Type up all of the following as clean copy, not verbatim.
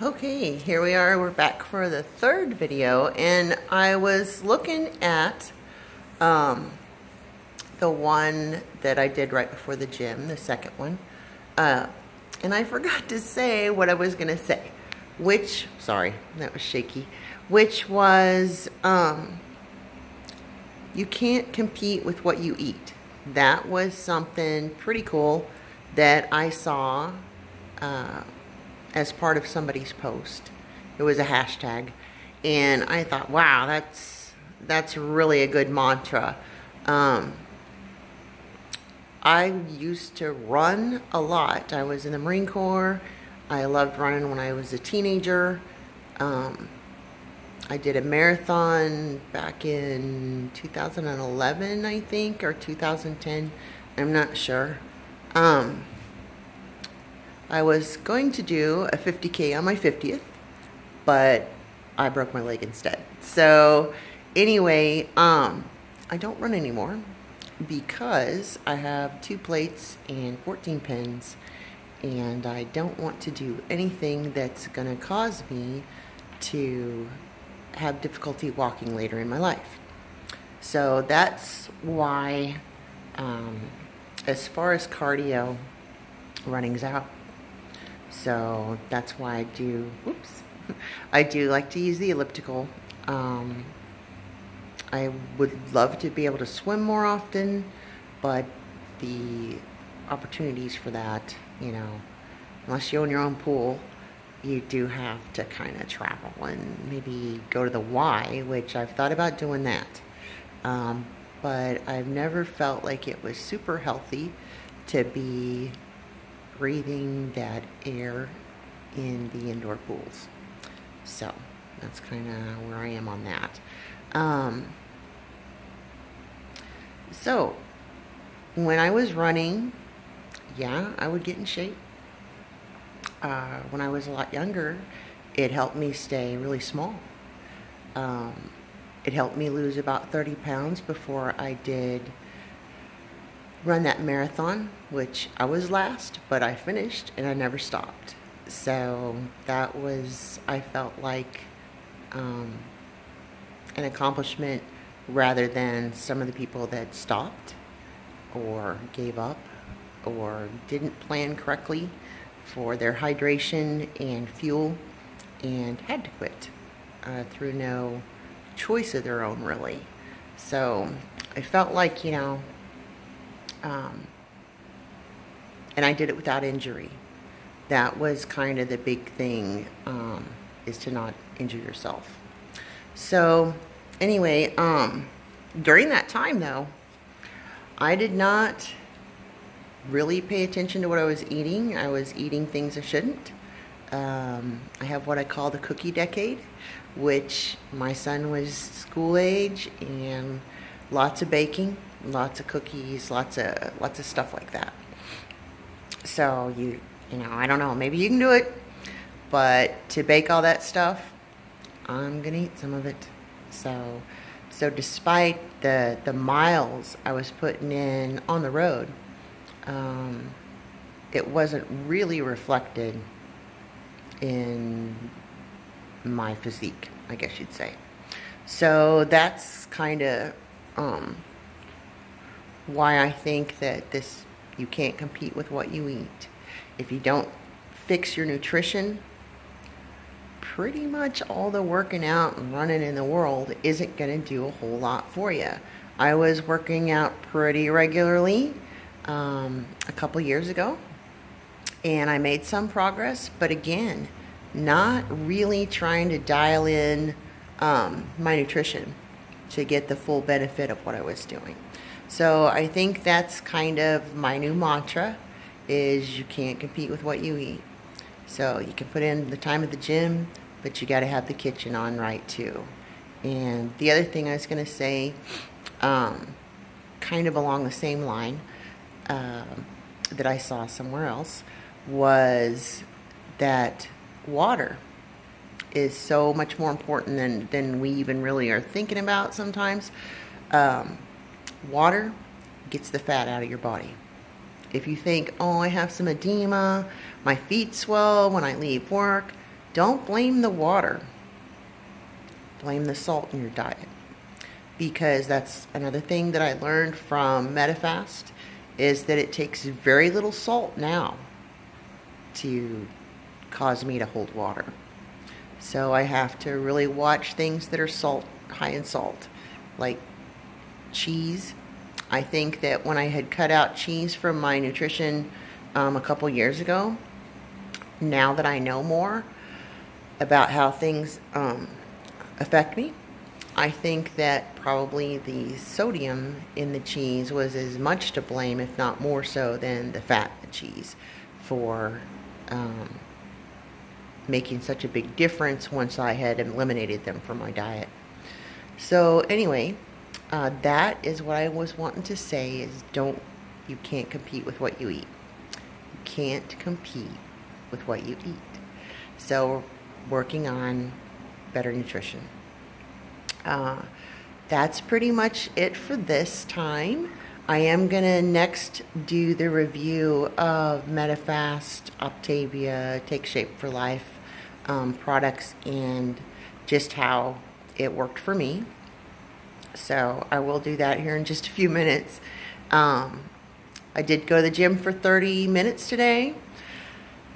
Okay, here we are. We're back for the third video, and I was looking at the one that I did right before the gym, the second one, and I forgot to say what I was going to say, which, sorry, that was shaky, which was you can't compete with what you eat. That was something pretty cool that I saw as part of somebody's post. It was a hashtag, and I thought, wow, that's really a good mantra. I used to run a lot. I was in the Marine Corps. I loved running when I was a teenager. I did a marathon back in 2011, I think, or 2010. I'm not sure. I was going to do a 50K on my 50th, but I broke my leg instead. So anyway, I don't run anymore because I have 2 plates and 14 pins, and I don't want to do anything that's going to cause me to have difficulty walking later in my life. So that's why, as far as cardio, running's out. So that's why I do like to use the elliptical. I would love to be able to swim more often, but the opportunities for that, you know, unless you own your own pool, you do have to kind of travel and maybe go to the Y, which I've thought about doing that. But I've never felt like it was super healthy to be breathing that air in the indoor pools. So that's kind of where I am on that. So when I was running, yeah, I would get in shape. When I was a lot younger, it helped me stay really small. It helped me lose about 30 pounds before I did run that marathon, which I was last, but I finished and I never stopped. So that was, I felt like an accomplishment rather than some of the people that stopped or gave up or didn't plan correctly for their hydration and fuel and had to quit through no choice of their own, really. So I felt like, you know, and I did it without injury. That was kind of the big thing, is to not injure yourself. So anyway, during that time though, I did not really pay attention to what I was eating. I was eating things I shouldn't. I have what I call the cookie decade, which my son was school age, and lots of baking, lots of cookies, lots of stuff like that. So you know, I don't know, maybe you can do it, but to bake all that stuff, I'm gonna eat some of it. So despite the miles I was putting in on the road, it wasn't really reflected in my physique, I guess you'd say. So that's kind of why I think that you can't compete with what you eat. If you don't fix your nutrition, pretty much all the working out and running in the world isn't going to do a whole lot for you. I was working out pretty regularly a couple years ago, and I made some progress, but again, not really trying to dial in my nutrition to get the full benefit of what I was doing. So I think that's kind of my new mantra, is you can't compete with what you eat. So you can put in the time at the gym, but you got to have the kitchen on right too. And the other thing I was going to say, kind of along the same line, that I saw somewhere else, was that water is so much more important than we even really are thinking about sometimes. Water gets the fat out of your body. If you think, oh, I have some edema, my feet swell when I leave work, don't blame the water. Blame the salt in your diet. Because that's another thing that I learned from Medifast, is that it takes very little salt now to cause me to hold water. So I have to really watch things that are high in salt, like cheese. I think that when I had cut out cheese from my nutrition a couple years ago, now that I know more about how things affect me, I think that probably the sodium in the cheese was as much to blame, if not more so, than the fat in the cheese for making such a big difference once I had eliminated them from my diet. So anyway, that is what I was wanting to say, is you can't compete with what you eat. You can't compete with what you eat. So working on better nutrition. That's pretty much it for this time. I am going to next do the review of Medifast, Optavia, Take Shape for Life products, and just how it worked for me. So I will do that here in just a few minutes. I did go to the gym for 30 minutes today.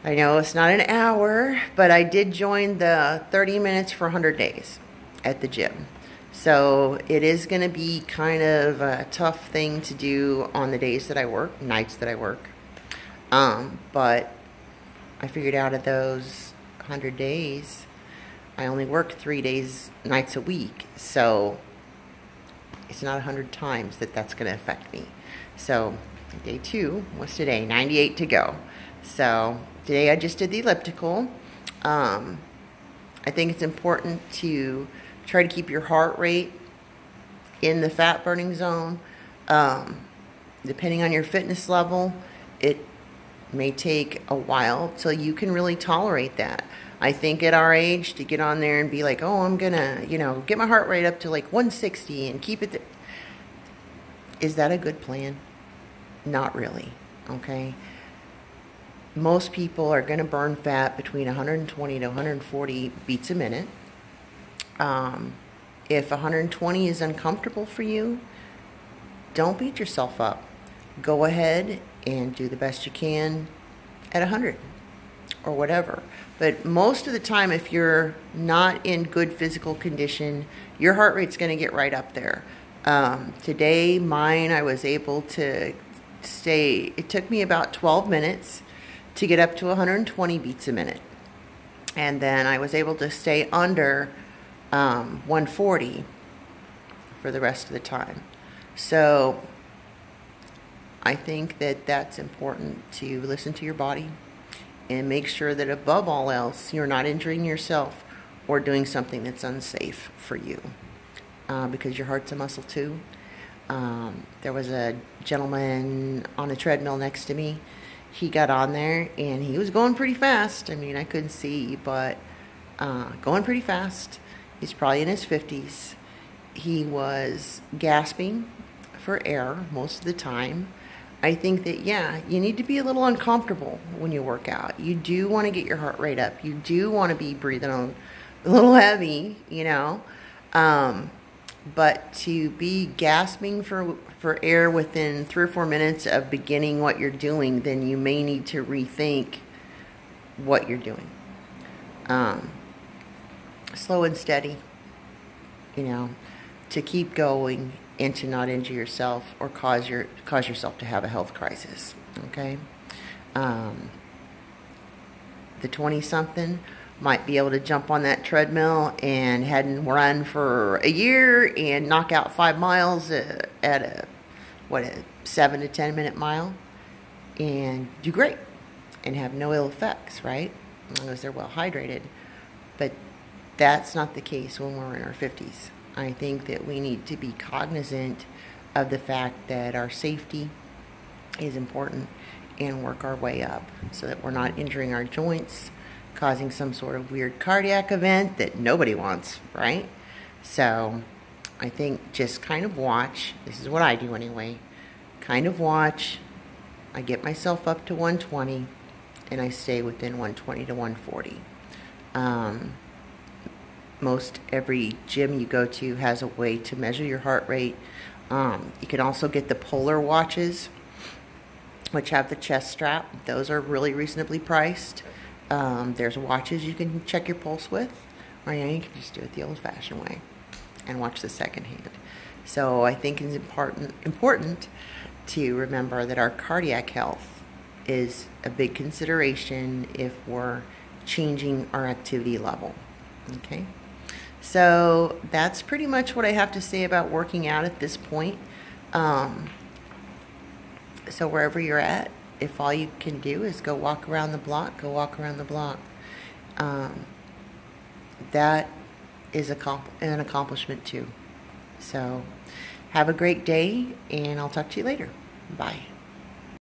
I know it's not an hour, but I did join the 30 minutes for 100 days at the gym. So it is going to be kind of a tough thing to do on the days that I work, nights that I work. But I figured out of those 100 days, I only work 3 days, nights a week. So it's not 100 times that's going to affect me. So day 2 was today, 98 to go. So today I just did the elliptical. I think it's important to try to keep your heart rate in the fat burning zone. Depending on your fitness level, it may take a while till you can really tolerate that. I think at our age, to get on there and be like, oh, I'm gonna, get my heart rate up to like 160 and keep it is that a good plan? Not really, okay? Most people are gonna burn fat between 120 to 140 beats a minute. If 120 is uncomfortable for you, don't beat yourself up. Go ahead and do the best you can at 100 or whatever. But most of the time, if you're not in good physical condition, your heart rate's going to get right up there. Today, I was able to stay, it took me about 12 minutes to get up to 120 beats a minute. And then I was able to stay under 140 for the rest of the time. So I think that that's important, to listen to your body and make sure that above all else you're not injuring yourself or doing something that's unsafe for you, because your heart's a muscle too. There was a gentleman on a treadmill next to me. He got on there and he was going pretty fast. I mean, I couldn't see, but going pretty fast. He's probably in his 50s. He was gasping for air most of the time. I think that, yeah, you need to be a little uncomfortable when you work out. You do want to get your heart rate up. You do want to be breathing on a little heavy, but to be gasping for air within 3 or 4 minutes of beginning what you're doing, then you may need to rethink what you're doing. Slow and steady, to keep going and to not injure yourself or cause yourself to have a health crisis, okay? The 20-something might be able to jump on that treadmill and head and run for a year and knock out 5 miles at a 7 to 10 minute mile and do great and have no ill effects, right? As long as they're well hydrated. But that's not the case when we're in our 50s. I think that we need to be cognizant of the fact that our safety is important and work our way up so that we're not injuring our joints, causing some sort of weird cardiac event that nobody wants, right? So I think just kind of watch. This is what I do anyway. Kind of watch. I get myself up to 120 and I stay within 120 to 140. Most every gym you go to has a way to measure your heart rate. You can also get the Polar watches, which have the chest strap. Those are really reasonably priced. There's watches you can check your pulse with, or you can just do it the old-fashioned way and watch the second hand. So I think it's important to remember that our cardiac health is a big consideration if we're changing our activity level. Okay, so that's pretty much what I have to say about working out at this point. So wherever you're at, if all you can do is go walk around the block, go walk around the block. That is an accomplishment too. So have a great day, and I'll talk to you later. Bye.